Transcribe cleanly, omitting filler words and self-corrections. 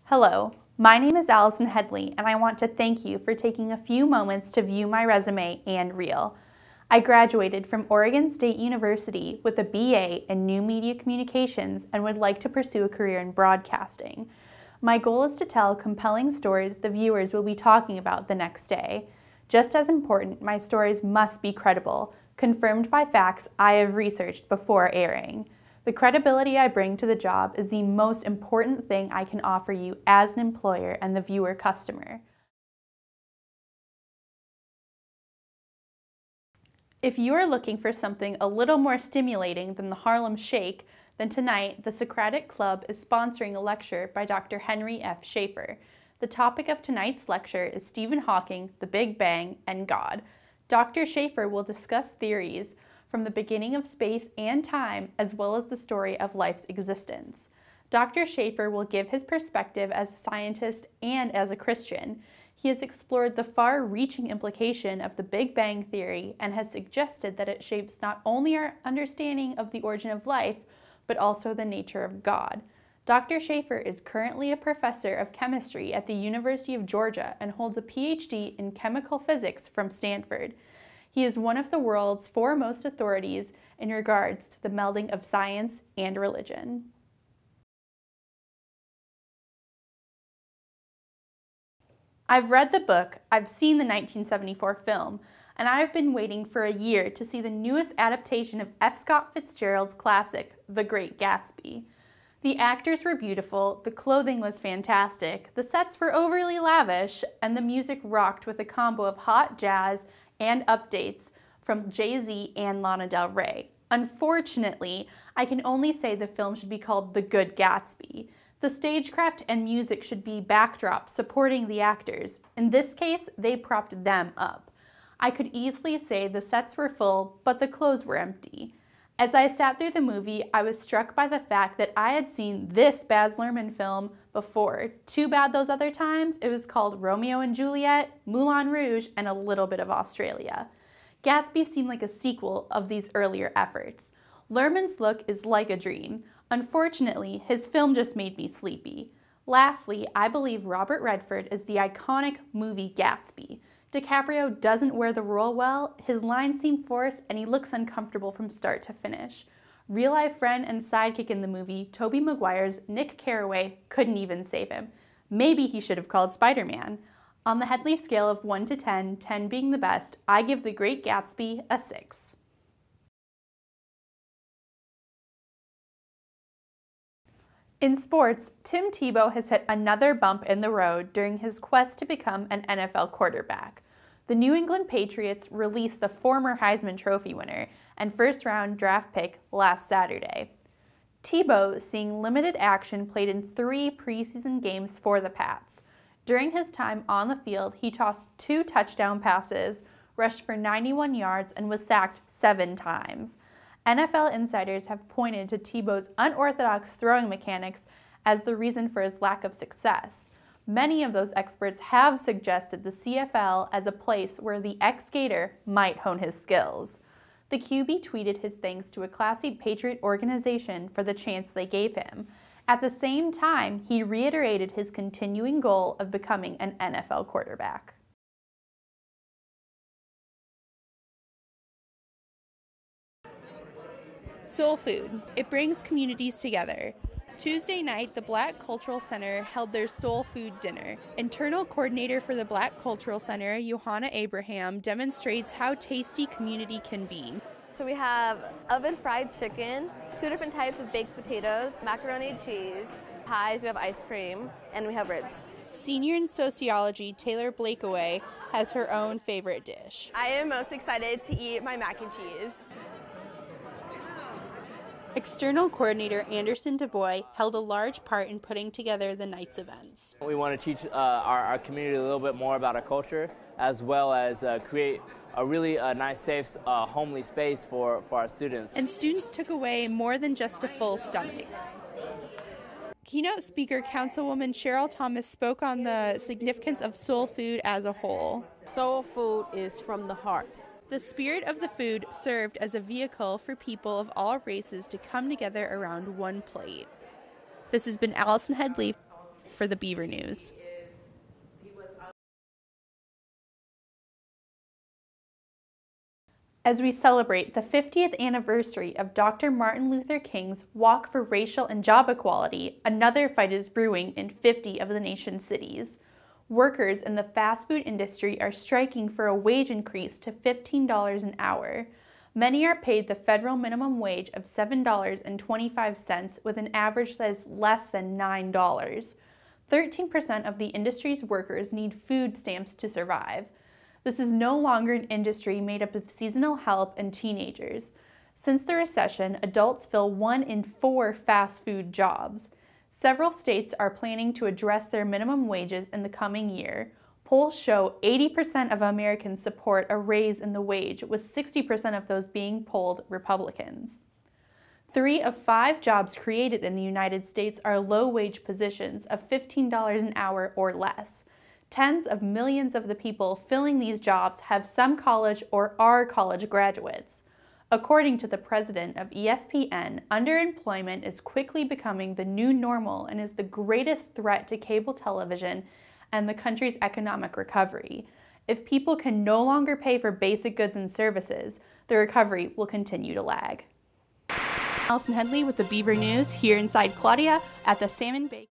Hello, my name is Allison Headley, and I want to thank you for taking a few moments to view my resume and reel. I graduated from Oregon State University with a BA in New Media Communications and would like to pursue a career in broadcasting. My goal is to tell compelling stories the viewers will be talking about the next day. Just as important, my stories must be credible, confirmed by facts I have researched before airing. The credibility I bring to the job is the most important thing I can offer you as an employer and the viewer customer. If you are looking for something a little more stimulating than the Harlem Shake, then tonight the Socratic Club is sponsoring a lecture by Dr. Henry F. Schaefer. The topic of tonight's lecture is Stephen Hawking, the Big Bang, and God. Dr. Schaefer will discuss theories from the beginning of space and time, as well as the story of life's existence. Dr. Schaefer will give his perspective as a scientist and as a Christian. He has explored the far-reaching implication of the Big Bang Theory and has suggested that it shapes not only our understanding of the origin of life, but also the nature of God. Dr. Schaefer is currently a professor of chemistry at the University of Georgia and holds a PhD in chemical physics from Stanford. He is one of the world's foremost authorities in regards to the melding of science and religion. I've read the book, I've seen the 1974 film, and I've been waiting for a year to see the newest adaptation of F. Scott Fitzgerald's classic, The Great Gatsby. The actors were beautiful, the clothing was fantastic, the sets were overly lavish, and the music rocked with a combo of hot jazz and updates from Jay-Z and Lana Del Rey. Unfortunately, I can only say the film should be called The Good Gatsby. The stagecraft and music should be backdrops supporting the actors. In this case, they propped them up. I could easily say the sets were full, but the clothes were empty. As I sat through the movie, I was struck by the fact that I had seen this Baz Luhrmann film before. Too bad those other times it was called Romeo and Juliet, Moulin Rouge, and a little bit of Australia. Gatsby seemed like a sequel of these earlier efforts. Luhrmann's look is like a dream. Unfortunately, his film just made me sleepy. Lastly, I believe Robert Redford is the iconic movie Gatsby. DiCaprio doesn't wear the role well, his lines seem forced, and he looks uncomfortable from start to finish. Real-life friend and sidekick in the movie, Tobey Maguire's Nick Carraway, couldn't even save him. Maybe he should have called Spider-Man. On the Headley scale of 1 to 10, 10 being the best, I give The Great Gatsby a 6. In sports, Tim Tebow has hit another bump in the road during his quest to become an NFL quarterback. The New England Patriots released the former Heisman Trophy winner and first-round draft pick last Saturday. Tebow, seeing limited action, played in 3 preseason games for the Pats. During his time on the field, he tossed 2 touchdown passes, rushed for 91 yards, and was sacked 7 times. NFL insiders have pointed to Tebow's unorthodox throwing mechanics as the reason for his lack of success. Many of those experts have suggested the CFL as a place where the ex-Gator might hone his skills. The QB tweeted his thanks to a classy Patriot organization for the chance they gave him. At the same time, he reiterated his continuing goal of becoming an NFL quarterback. Soul food. It brings communities together. Tuesday night, the Black Cultural Center held their soul food dinner. Internal coordinator for the Black Cultural Center, Johanna Abraham, demonstrates how tasty community can be. So we have oven-fried chicken, 2 different types of baked potatoes, macaroni and cheese, pies, we have ice cream, and we have ribs. Senior in sociology, Taylor Blakeaway, has her own favorite dish. I am most excited to eat my mac and cheese. External coordinator Anderson DuBois held a large part in putting together the night's events. We want to teach our community a little bit more about our culture, as well as create a really nice, safe, homely space for our students. And students took away more than just a full stomach. Keynote speaker Councilwoman Cheryl Thomas spoke on the significance of soul food as a whole. Soul food is from the heart. The spirit of the food served as a vehicle for people of all races to come together around one plate. This has been Allison Headley for the Beaver News. As we celebrate the 50th anniversary of Dr. Martin Luther King's Walk for Racial and Job Equality, another fight is brewing in 50 of the nation's cities. Workers in the fast food industry are striking for a wage increase to $15 an hour. Many are paid the federal minimum wage of $7.25 with an average that is less than $9. 13% of the industry's workers need food stamps to survive. This is no longer an industry made up of seasonal help and teenagers. Since the recession, adults fill 1 in 4 fast food jobs. Several states are planning to address their minimum wages in the coming year. Polls show 80% of Americans support a raise in the wage, with 60% of those being polled Republicans. 3 of 5 jobs created in the United States are low-wage positions of $15 an hour or less. Tens of millions of the people filling these jobs have some college or are college graduates. According to the president of ESPN, underemployment is quickly becoming the new normal and is the greatest threat to cable television and the country's economic recovery. If people can no longer pay for basic goods and services, the recovery will continue to lag. Allison Headley with the Beaver News here inside Claudia at the Salmon Bay.